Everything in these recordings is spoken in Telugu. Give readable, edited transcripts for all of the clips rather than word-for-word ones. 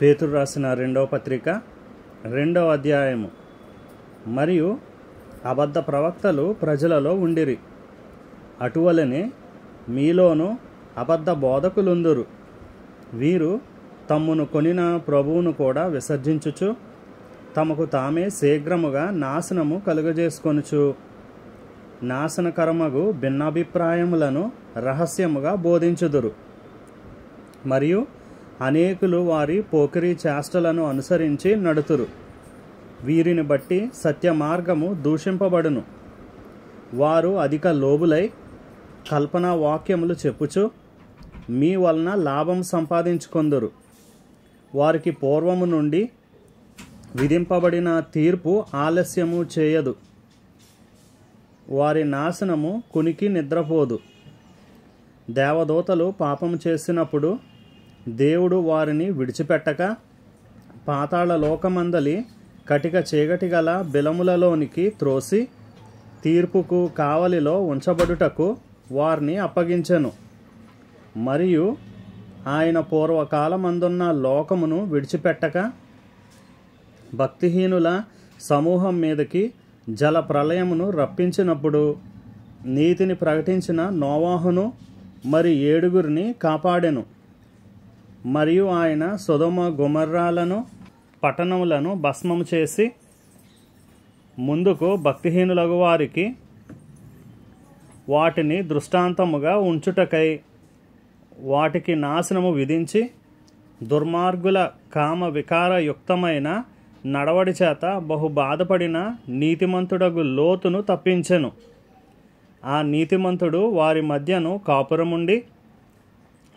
పేతురు రాసిన రెండవ పత్రిక 2వ అధ్యాయము. మరియు అబద్ధ ప్రవక్తలు ప్రజలలో ఉండిరి, అటువలనే మీలోనూ అబద్ధ బోధకులుందురు. వీరు తమ్మును కొనిన ప్రభువును కూడా విసర్జించుచు తమకు తామే శీఘ్రముగా నాశనము కలుగజేసుకొనుచు నాశనకరమగు భిన్నాభిప్రాయములను రహస్యముగా బోధించుదురు. మరియు అనేకులు వారి పోకిరీ చేష్టలను అనుసరించి నడుతురు. వీరిని బట్టి సత్య మార్గము దూషింపబడును. వారు అధిక లోబులై కల్పనా వాక్యములు చెప్పుచు మీ వలన లాభం సంపాదించుకొందురు. వారికి పూర్వము నుండి విధింపబడిన తీర్పు ఆలస్యము చేయదు. వారి నాశనము కునికి నిద్రపోదు. దేవదూతలు పాపము చేసినప్పుడు దేవుడు వారిని విడిచిపెట్టక పాతాళ లోకమందలి కటిక చీకటి గల బిలములలోనికి త్రోసి తీర్పుకు కావలిలో ఉంచబడుటకు వారిని అప్పగించెను. మరియు ఆయన పూర్వకాలమందున్న లోకమును విడిచిపెట్టక భక్తిహీనుల సమూహం మీదకి జల ప్రళయమును రప్పించినప్పుడు నీతిని ప్రకటించిన నోవాహును మరి 7 కాపాడెను. మరియు ఆయన సొదొమ గొమొర్రాలను పట్టణములను భస్మము చేసి ముందుకు భక్తిహీనులగు వారికి వాటిని దృష్టాంతముగా ఉంచుటకై వాటికి నాశనము విధించి దుర్మార్గుల కామ వికారయుక్తమైన నడవడి చేత బహు బాధపడిన నీతిమంతుడగు లోతును తప్పించెను. ఆ నీతిమంతుడు వారి మధ్యను కాపురముండి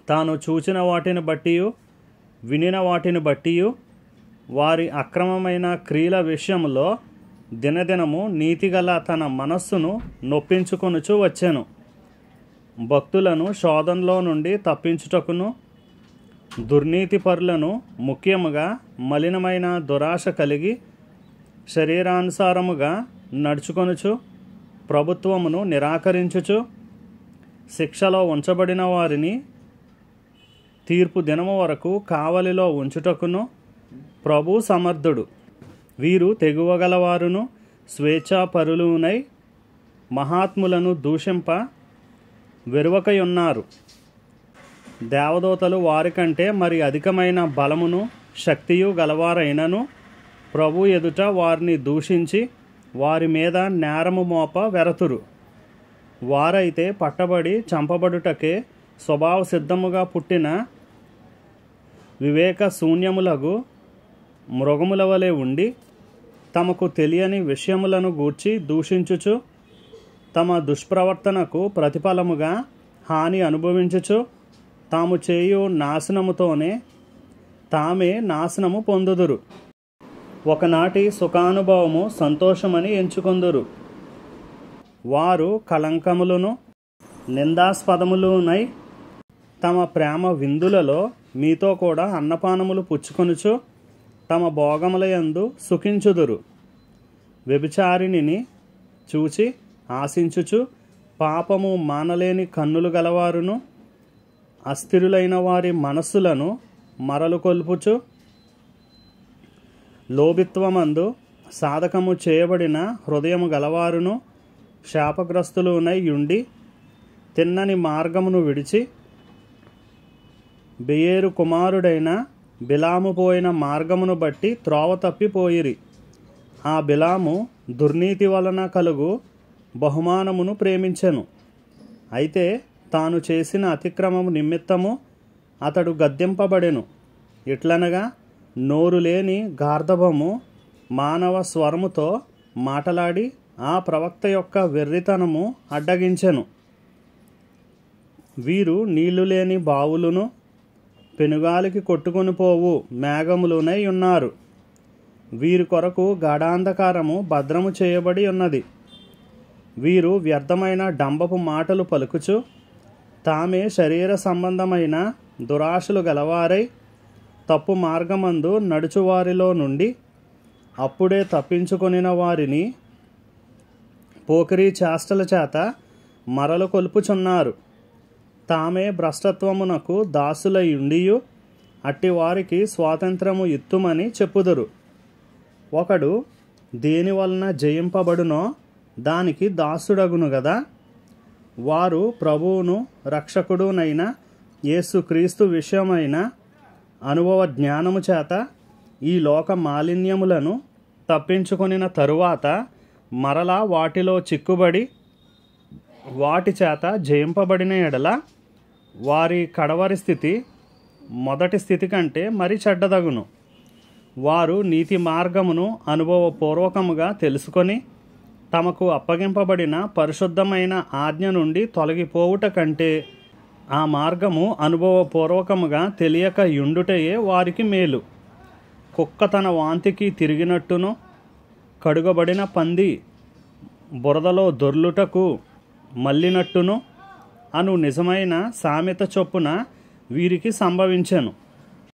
తాను చూచిన వాటిని బట్టియు వినిన వాటిని బట్టియు వారి అక్రమమైన క్రియల విషయంలో దినదినము నీతిగల తన మనస్సును నొప్పించుకొనుచు వచ్చెను. భక్తులను శోధనలో నుండి తప్పించుటకును దుర్నీతిపరులను ముఖ్యముగా మలినమైన దురాశ కలిగి శరీరానుసారముగా నడుచుకొనుచు ప్రభుత్వమును నిరాకరించుచు శిక్షలో ఉంచబడిన వారిని తీర్పు దినము వరకు కావలిలో ఉంచుటకును ప్రభు సమర్థుడు. వీరు తెగువగలవారును స్వేచ్ఛాపరులునై మహాత్ములను దూషింప వెరువకయున్నారు. దేవదూతలు వారికంటే మరి అధికమైన బలమును శక్తియు గలవారైనను ప్రభు ఎదుట వారిని దూషించి వారి మీద నేరము మోప వెరతురు. వారైతే పట్టబడి చంపబడుటకే స్వభావ సిద్ధముగా పుట్టిన వివేక శూన్యములగు మృగముల వలె ఉండి తమకు తెలియని విషయములను గూర్చి దూషించుచు తమ దుష్ప్రవర్తనకు ప్రతిఫలముగా హాని అనుభవించుచు తాము చేయు నాశనముతోనే తామే నాశనము పొందుదురు. ఒకనాటి సుఖానుభవము సంతోషమని ఎంచుకొందురు. వారు కళంకములను నిందాస్పదములునై తమ ప్రేమ విందులలో మీతో కూడా అన్నపానములు పుచ్చుకొనుచు తమ భోగములయందు సుఖించుదురు. వ్యభిచారిణిని చూచి ఆశించుచు పాపము మానలేని కన్నులు గలవారును అస్థిరులైన వారి మనస్సులను మరలు కొల్పుచు లోభిత్వమందు సాధకము చేయబడిన హృదయము గలవారును శాపగ్రస్తులునై ఉండి తిన్నని మార్గమును విడిచి బెయేరు కుమారుడైన బిలాము పోయిన మార్గమును బట్టి త్రోవ తప్పిపోయిరి. ఆ బిలాము దుర్నీతి వలన కలుగు బహుమానమును ప్రేమించెను. అయితే తాను చేసిన అతిక్రమము నిమిత్తము అతడు గద్దింపబడెను. ఇట్లనగా నోరు లేని గార్ధబము మానవ స్వరముతో మాటలాడి ఆ ప్రవక్త యొక్క వెర్రితనము అడ్డగించెను. వీరు నీళ్లు లేని బావులును పెనుగాలికి కొట్టుకొని పోవు మేఘములునై ఉన్నారు. వీరి కొరకు గాఢాంధకారము భద్రము చేయబడి ఉన్నది. వీరు వ్యర్థమైన డంబపు మాటలు పలుకుచు తామే శరీర సంబంధమైన దురాశలు గలవారై తప్పు మార్గమందు నడుచువారిలో నుండి అప్పుడే తప్పించుకొనిన వారిని పోకిరీ చేష్టల చేత మరలు కొల్పుచున్నారు. తామే భ్రష్టత్వమునకు దాసులయుండియు అట్టి వారికి స్వాతంత్రము ఇత్తుమని చెప్పుదురు. ఒకడు దేని వలన జయింపబడునో దానికి దాసుడగును గదా. వారు ప్రభువును రక్షకుడునైన యేసుక్రీస్తు విషయమైన అనుభవ జ్ఞానము చేత ఈ లోక మాలిన్యములను తప్పించుకొనిన తరువాత మరలా వాటిలో చిక్కుబడి వాటి చేత జయింపబడిన ఎడల వారి కడవరి స్థితి మొదటి స్థితి కంటే మరి చెడ్డదగును. వారు నీతి మార్గమును అనుభవపూర్వకముగా తెలుసుకొని తమకు అప్పగింపబడిన పరిశుద్ధమైన ఆజ్ఞ నుండి తొలగిపోవుట కంటే ఆ మార్గము అనుభవపూర్వకముగా తెలియక యుండుటయే వారికి మేలు. కుక్క తన వాంతికి తిరిగినట్టును కడుగబడిన పంది బురదలో దొర్లుటకు మళ్ళినట్టును అను నిజమైన సామెత చొప్పున వీరికి సంభవించెను.